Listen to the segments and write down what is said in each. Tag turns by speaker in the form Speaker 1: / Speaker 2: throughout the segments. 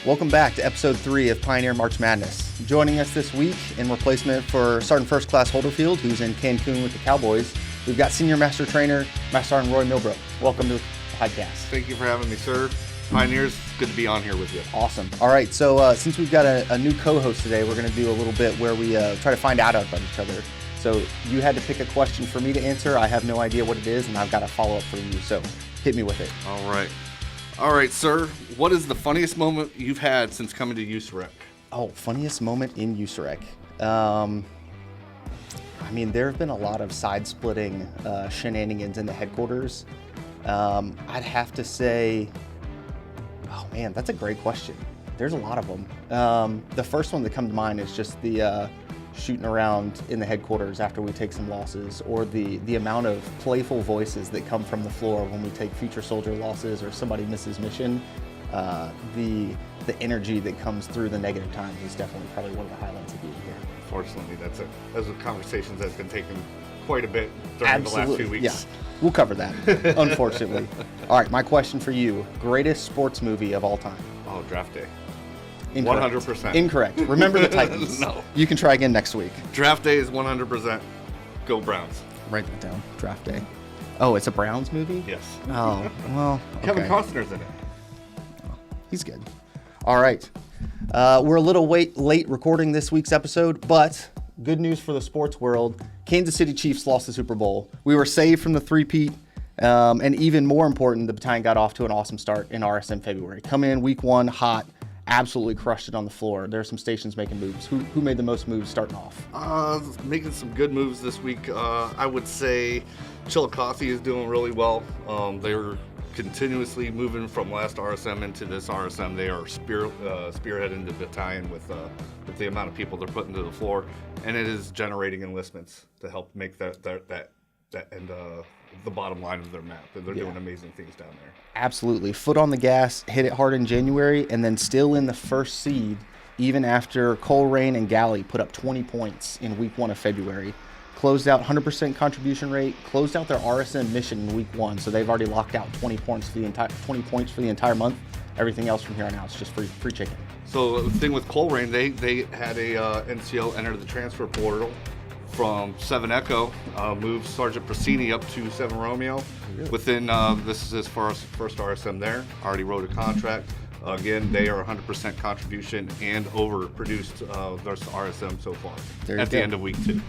Speaker 1: Welcome back to episode 3 of Pioneer March Madness. Joining us this week in replacement for Sergeant First Class Holderfield, who's in Cancun with the Cowboys, we've got Senior Master Trainer, Master Sergeant Roy Milbrook. Welcome to the podcast.
Speaker 2: Thank you for having me, sir. Pioneers, good to be on here with you.
Speaker 1: Awesome. All right, so since we've got a new co-host today, we're going to do a little bit where we try to find out about each other. So you had to pick a question for me to answer. I have no idea what it is, and I've got a follow-up for you. So hit me with it.
Speaker 2: All right, sir. What is the funniest moment you've had since coming to USAREC?
Speaker 1: Oh, funniest moment in USAREC. I mean, there have been a lot of side-splitting shenanigans in the headquarters. I'd have to say, oh man, that's a great question. There's a lot of them. The first one that comes to mind is just the shooting around in the headquarters after we take some losses, or the amount of playful voices that come from the floor when we take future soldier losses or somebody misses mission. The energy that comes through the negative times is definitely probably one of the highlights of being here.
Speaker 2: Fortunately, those are conversations that's been taken quite a bit during the last few weeks.
Speaker 1: Yeah, we'll cover that, unfortunately. All right, my question for you, greatest sports movie of all time?
Speaker 2: Oh, Draft Day.
Speaker 1: Incorrect.
Speaker 2: 100%.
Speaker 1: Incorrect. Remember the Titans.
Speaker 2: No.
Speaker 1: You can try again next week.
Speaker 2: Draft Day is 100% Go Browns.
Speaker 1: Write that down. Draft Day. Oh, it's a Browns movie?
Speaker 2: Yes.
Speaker 1: Oh, well, okay.
Speaker 2: Kevin Costner's in it.
Speaker 1: He's good. All right. We're a little late recording this week's episode, but good news for the sports world. Kansas City Chiefs lost the Super Bowl. We were saved from the three-peat, and even more important, the battalion got off to an awesome start in RSM February. Coming in week 1 hot, absolutely crushed it on the floor. There are some stations making moves. Who made the most moves starting off?
Speaker 2: Making some good moves this week. I would say Chillicothe is doing really well. They're continuously moving from last RSM into this RSM. They are spearheading the battalion with the amount of people they're putting to the floor, and it is generating enlistments to help make that and the bottom line of their map. They're doing amazing things down there.
Speaker 1: Absolutely. Foot on the gas, hit it hard in January, and then still in the first seed, even after Coleraine and Galley put up 20 points in week 1 of February. Closed out 100% contribution rate, closed out their RSM mission in week 1, so they've already locked out 20 points for the entire month. Everything else from here on out is just free chicken.
Speaker 2: So the thing with Coleraine, they had a NCO enter the transfer portal from 7 Echo, moved Sergeant Prasini up to 7 Romeo.
Speaker 1: Really?
Speaker 2: Within, this is his first RSM there, already wrote a contract. Again, they are 100% contribution and overproduced their RSM so far at the end of week 2.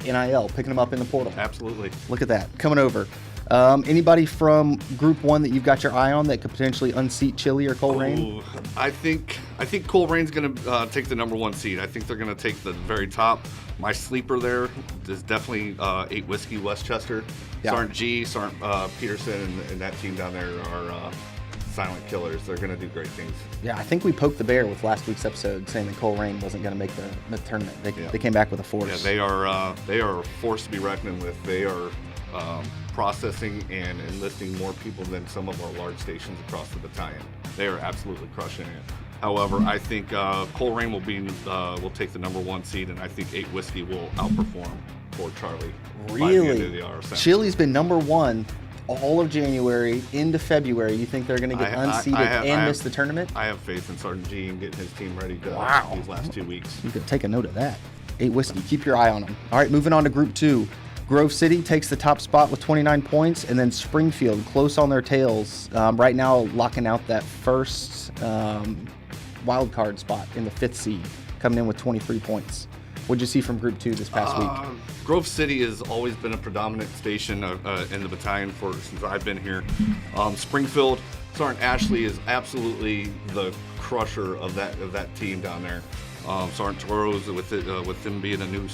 Speaker 1: NIL, picking them up in the portal.
Speaker 2: Absolutely.
Speaker 1: Look at that, coming over. Anybody from Group 1 that you've got your eye on that could potentially unseat Chile or Coleraine?
Speaker 2: Oh, I think Colerain's going to take the number 1 seed. I think they're going to take the very top. My sleeper there is definitely 8 Whiskey Westchester. Yeah. Sergeant G, Sergeant Peterson, and that team down there are silent killers. They're going to do great things.
Speaker 1: Yeah, I think we poked the bear with last week's episode saying that Coleraine wasn't going to make the tournament. They came back with a force.
Speaker 2: Yeah, they are a force to be reckoned with. They are processing and enlisting more people than some of our large stations across the battalion. They are absolutely crushing it. However, I think Coleraine will take the number 1 seed, and I think 8 Whiskey will outperform Fort Charlie.
Speaker 1: Really?
Speaker 2: By the end of the RSM.
Speaker 1: Chile's been number 1 all of January into February. You think they're going to get unseated and miss the tournament?
Speaker 2: I have faith in Sergeant G and getting his team ready these last 2 weeks.
Speaker 1: You could take a note of that. 8 Whiskey, keep your eye on them. All right, moving on to Group 2. Grove City takes the top spot with 29 points, and then Springfield close on their tails. Right now, locking out that first wild card spot in the 5th seed, coming in with 23 points. What'd you see from Group 2 this past week?
Speaker 2: Grove City has always been a predominant station in the battalion since I've been here. Springfield, Sergeant Ashley is absolutely the crusher of that team down there. Sergeant Toros, with him being a new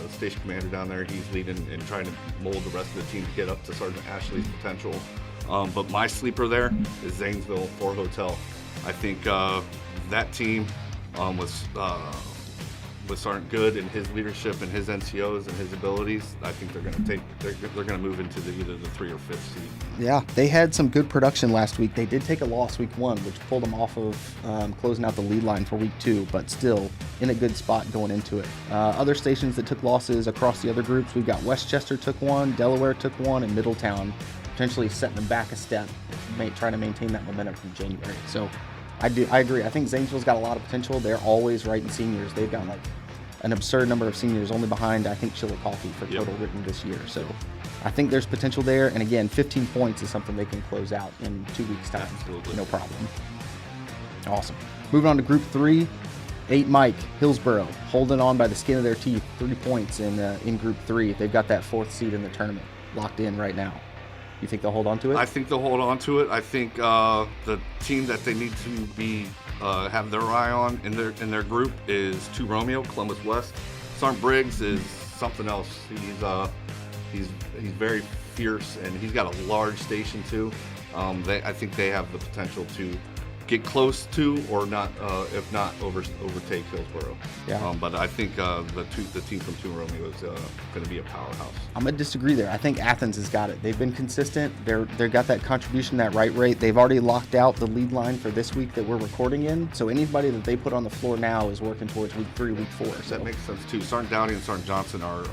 Speaker 2: station commander down there, he's leading and trying to mold the rest of the team to get up to Sergeant Ashley's potential. But my sleeper there is Zanesville 4 Hotel. I think that team with Sergeant Good and his leadership and his NCOs and his abilities, I think they're going to move into either the 3 or 5th seed.
Speaker 1: Yeah, they had some good production last week. They did take a loss week 1, which pulled them off of closing out the lead line for week 2, but still in a good spot going into it. Other stations that took losses across the other groups, we've got Westchester took 1, Delaware took 1, and Middletown potentially setting them back a step, trying to maintain that momentum from January. So I agree. I think Zanesville's got a lot of potential. They're always writing seniors. They've got like an absurd number of seniors, only behind, I think, Chillicothe for total written this year. So I think there's potential there. And again, 15 points is something they can close out in 2 weeks' time.
Speaker 2: Absolutely.
Speaker 1: No problem. Awesome. Moving on to Group 3. 8 Mike, Hillsboro, holding on by the skin of their teeth, 3 points in Group 3. They've got that 4th seed in the tournament locked in right now. You think they'll hold on to it?
Speaker 2: I think they'll hold on to it. I think the team that they need to be have their eye on in their group is 2 Romeo, Columbus West. Sergeant Briggs is something else. He's very fierce, and he's got a large station too. I think they have the potential to get close to, or not, if not overtake Hillsboro.
Speaker 1: Yeah.
Speaker 2: But I think the team from 2 Romeo is going to be a powerhouse.
Speaker 1: I'm gonna disagree there. I think Athens has got it. They've been consistent. They've got that contribution, that right rate. They've already locked out the lead line for this week that we're recording in. So anybody that they put on the floor now is working towards week 3, week 4. So
Speaker 2: That makes sense too. Sergeant Downey and Sergeant Johnson are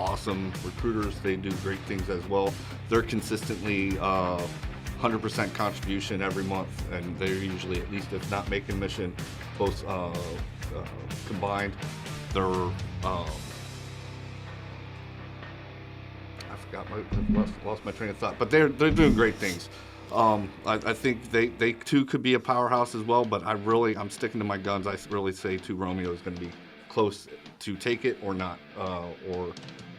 Speaker 2: awesome recruiters. They do great things as well. They're consistently 100% contribution every month, and they're usually, at least if not making mission, both combined. They're lost my train of thought, but they're doing great things. I think they too could be a powerhouse as well, but I'm sticking to my guns. I really say 2 Romeo is going to be close to take it or not, or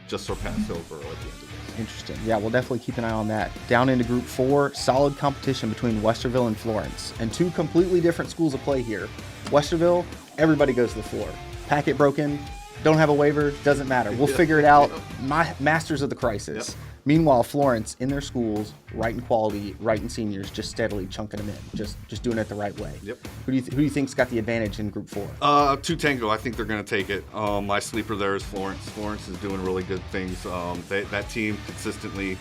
Speaker 2: just surpass Hillsboro at the end of this.
Speaker 1: interesting. Yeah, we'll definitely keep an eye on that. Down into Group 4, solid competition between Westerville and Florence, and 2 completely different schools of play here. Westerville, everybody goes to the floor. Packet broken, don't have a waiver, doesn't matter. We'll figure it out. Masters of the crisis.
Speaker 2: Yep.
Speaker 1: Meanwhile, Florence, in their schools, writing quality, writing seniors, just steadily chunking them in, just doing it the right way.
Speaker 2: Yep.
Speaker 1: Who do you think's got the advantage in Group 4?
Speaker 2: 2 Tango, I think they're going to take it. My sleeper there is Florence. Florence is doing really good things. That team consistently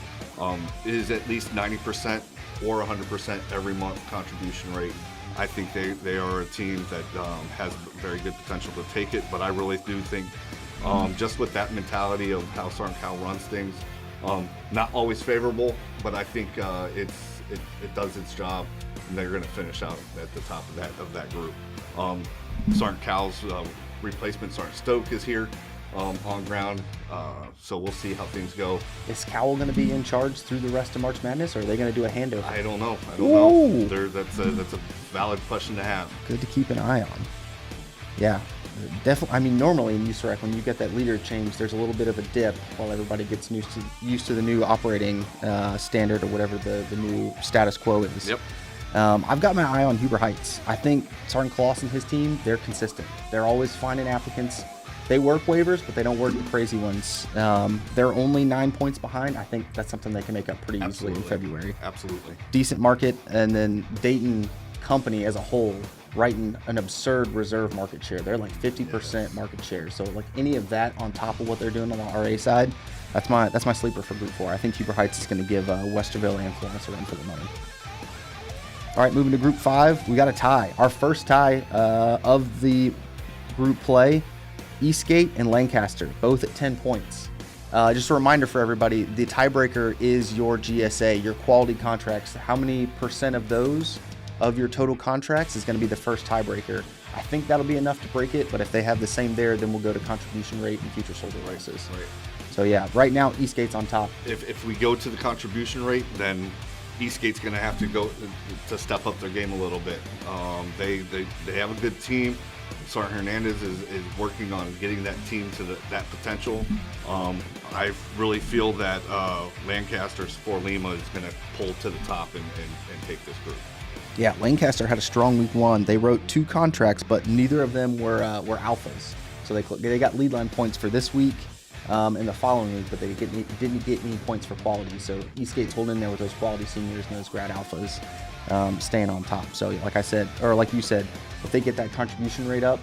Speaker 2: is at least 90% or 100% every month contribution rate. I think they are a team that has very good potential to take it, but I really do think just with that mentality of how Sergeant Cal runs things, not always favorable, but I think it does its job, and they're going to finish out at the top of that group. Sergeant Cal's replacement, Sergeant Stoke, is here on ground, so we'll see how things go.
Speaker 1: Is Cowell going to be in charge through the rest of March Madness, or are they going to do a handover?
Speaker 2: I don't know.
Speaker 1: Ooh.
Speaker 2: That's a valid question to have.
Speaker 1: Good to keep an eye on. Yeah, definitely. I mean, normally in USAREC, when you get that leader change, there's a little bit of a dip while everybody gets used to the new operating standard, or whatever the new status quo is.
Speaker 2: Yep.
Speaker 1: I've got my eye on Huber Heights. I think Sergeant Claus and his team, they're consistent. They're always finding applicants. They work waivers, but they don't work the crazy ones. They're only 9 points behind. I think that's something they can make up pretty easily in February.
Speaker 2: Absolutely.
Speaker 1: Decent market, and then Dayton Company as a whole writing an absurd reserve market share. They're like 50% market share. So like any of that on top of what they're doing on the RA side, that's my sleeper for Group 4. I think Huber Heights is going to give Westerville and Florence a run for the money. All right, moving to Group 5, we got a tie. Our first tie of the group play. Eastgate and Lancaster, both at 10 points. Just a reminder for everybody, the tiebreaker is your GSA, your quality contracts. How many percent of those of your total contracts is going to be the first tiebreaker? I think that'll be enough to break it, but if they have the same there, then we'll go to contribution rate and future soldier races.
Speaker 2: Right.
Speaker 1: So yeah, right now Eastgate's on top.
Speaker 2: If we go to the contribution rate, then Eastgate's going to have to go to step up their game a little bit. They have a good team. Sergeant Hernandez is working on getting that team to that potential. I really feel that Lancaster's for Lima is going to pull to the top and take this group.
Speaker 1: Yeah, Lancaster had a strong week 1. They wrote 2 contracts, but neither of them were alphas. So they got lead line points for this week and the following week, but they didn't get any points for quality. So Eastgate's holding in there with those quality seniors and those grad alphas, staying on top. So like I said, or like you said, if they get that contribution rate up,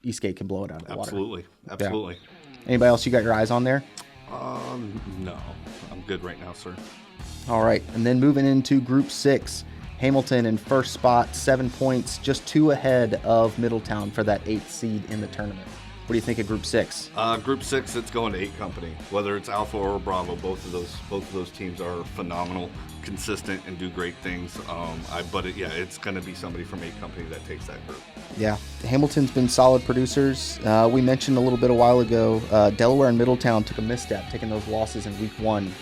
Speaker 1: Eastgate can blow it out of the water.
Speaker 2: Absolutely.
Speaker 1: Yeah. Anybody else you got your eyes on there?
Speaker 2: No, I'm good right now, sir.
Speaker 1: All right, and then moving into Group 6, Hamilton in first spot, 7 points, just 2 ahead of Middletown for that 8th seed in the tournament. What do you think of Group 6?
Speaker 2: Group 6, it's going to 8 Company. Whether it's Alpha or Bravo, both of those teams are phenomenal, consistent, and do great things. It's going to be somebody from 8 Company that takes that group.
Speaker 1: Yeah, Hamilton's been solid producers. We mentioned a little bit a while ago, Delaware and Middletown took a misstep, taking those losses in week 1.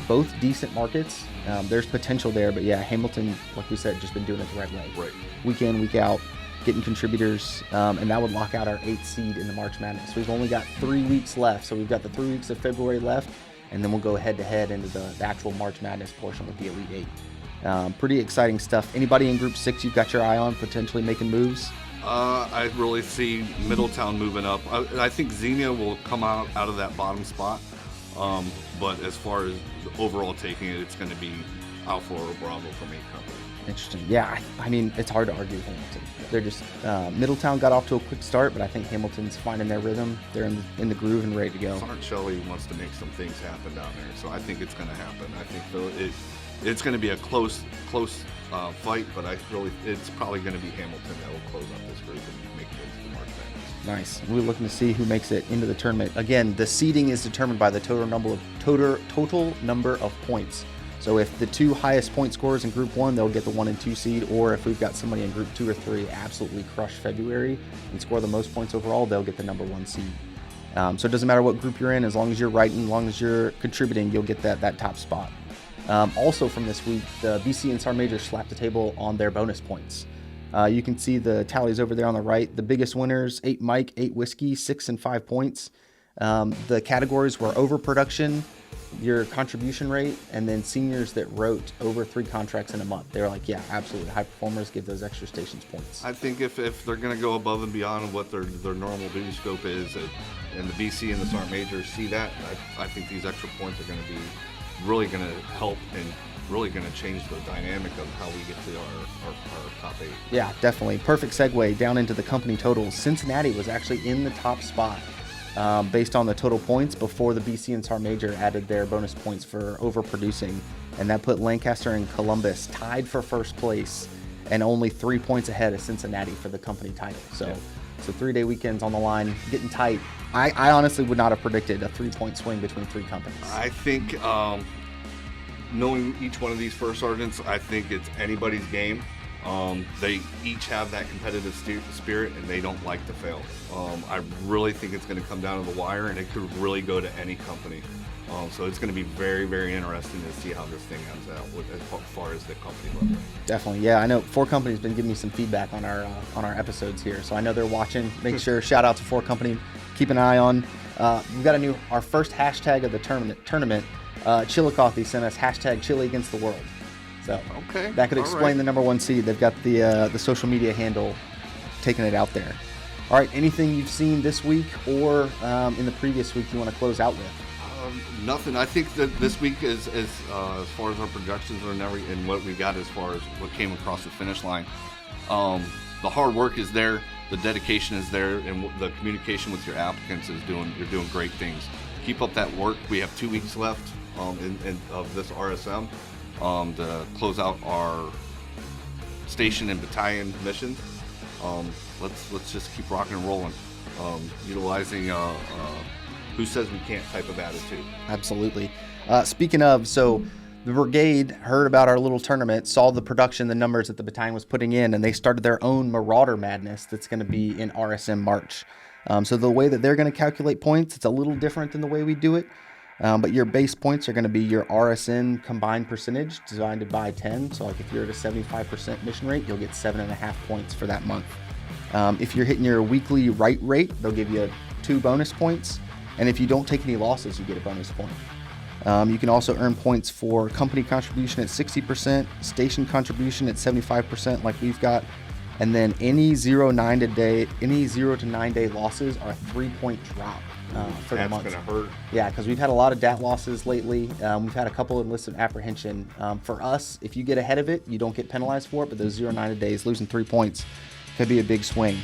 Speaker 1: Both decent markets. There's potential there, but yeah, Hamilton, like we said, just been doing it the right way.
Speaker 2: Right.
Speaker 1: Week in, week out, getting contributors, and that would lock out our 8th seed in the March Madness. We've only got 3 weeks left, so we've got the 3 weeks of February left, and then we'll go head-to-head into the actual March Madness portion with the Elite 8. Pretty exciting stuff. Anybody in Group 6 you've got your eye on potentially making moves?
Speaker 2: I really see Middletown moving up. I think Xenia will come out of that bottom spot. But as far as the overall taking it, it's going to be Alpha or Bravo from 8 Company.
Speaker 1: Interesting. Yeah, I mean, it's hard to argue with Hamilton. They're just Middletown got off to a quick start, but I think Hamilton's finding their rhythm. They're in the groove and ready to go.
Speaker 2: Sergeant Shelley wants to make some things happen down there, so I think it's going to happen. I think it's going to be a close fight, but it's probably going to be Hamilton that will close out this group and make it into the March Madness.
Speaker 1: Nice. We're looking to see who makes it into the tournament. Again, the seeding is determined by the total number of points. So if the 2 highest point scorers in Group 1, they'll get the 1 and 2 seed, or if we've got somebody in Group 2 or 3 absolutely crush February and score the most points overall, they'll get the number 1 seed. So it doesn't matter what group you're in, as long as you're writing, as long as you're contributing, you'll get that top spot. Also from this week, the BC and SAR Majors slapped the table on their bonus points. You can see the tallies over there on the right. The biggest winners, 8 Mike, 8 Whiskey, 6 and 5 points. The categories were overproduction, your contribution rate, and then seniors that wrote over 3 contracts in a month. They were like, yeah, absolutely. High performers give those extra stations points.
Speaker 2: I think if they're going to go above and beyond what their normal duty scope is, and the BC and the SAR Majors see that, I think these extra points are going to be really going to help and really going to change the dynamic of how we get to our top 8.
Speaker 1: Yeah, definitely. Perfect segue down into the company totals. Cincinnati was actually in the top spot based on the total points before the BC and SAR Major added their bonus points for overproducing. And that put Lancaster and Columbus tied for first place and only 3 points ahead of Cincinnati for the company title. So 3-day weekends on the line, getting tight. I honestly would not have predicted a 3-point swing between 3 companies.
Speaker 2: I think knowing each one of these first sergeants, I think it's anybody's game. They each have that competitive spirit, and they don't like to fail. I really think it's going to come down to the wire, and it could really go to any company. So it's going to be very, very interesting to see how this thing ends out as far as the company level.
Speaker 1: Definitely, yeah. I know 4 Company's been giving me some feedback on our episodes here, so I know they're watching. Make sure shout out to 4 Company. Keep an eye on. We've got our first hashtag of the tournament. Chillicothe sent us hashtag Chili Against the World. So
Speaker 2: okay,
Speaker 1: that could explain the number 1 seed. They've got the social media handle taking it out there. All right, anything you've seen this week or in the previous week you want to close out with?
Speaker 2: Nothing. I think that this week is as far as our projections and what we got as far as what came across the finish line. The hard work is there, the dedication is there, and the communication with your applicants you're doing great things. Keep up that work. We have 2 weeks left of this RSM to close out our station and battalion mission. Let's just keep rocking and rolling, utilizing who says we can't type of attitude.
Speaker 1: Absolutely. Speaking of, so the brigade heard about our little tournament, saw the production, the numbers that the battalion was putting in, and they started their own Marauder Madness that's going to be in RSM March. So the way that they're going to calculate points, it's a little different than the way we do it. But your base points are going to be your RSN combined percentage divided by 10. So like if you're at a 75% mission rate, you'll get 7.5 points for that month. If you're hitting your weekly write rate, they'll give you 2 bonus points. And if you don't take any losses, you get a bonus point. You can also earn points for company contribution at 60%, station contribution at 75% like we've got. And then any 0 to 9 day losses are a 3-point drop for the month.
Speaker 2: That's going to hurt.
Speaker 1: Yeah, because we've had a lot of DAT losses lately. We've had a couple enlisted apprehension. For us, if you get ahead of it, you don't get penalized for it, but those 0 to 9 days, losing 3 points could be a big swing.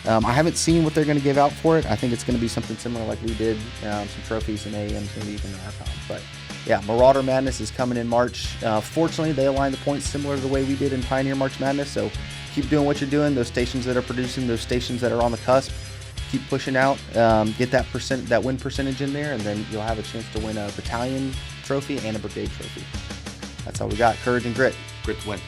Speaker 1: I haven't seen what they're going to give out for it. I think it's going to be something similar like we did, some trophies and AMs, maybe even an ARCOM. But yeah, Marauder Madness is coming in March. Fortunately, they align the points similar to the way we did in Pioneer March Madness, so keep doing what you're doing. Those stations that are producing, those stations that are on the cusp, keep pushing out, get that win percentage in there, and then you'll have a chance to win a battalion trophy and a brigade trophy. That's all we got. Courage and grit.
Speaker 2: Grit to win.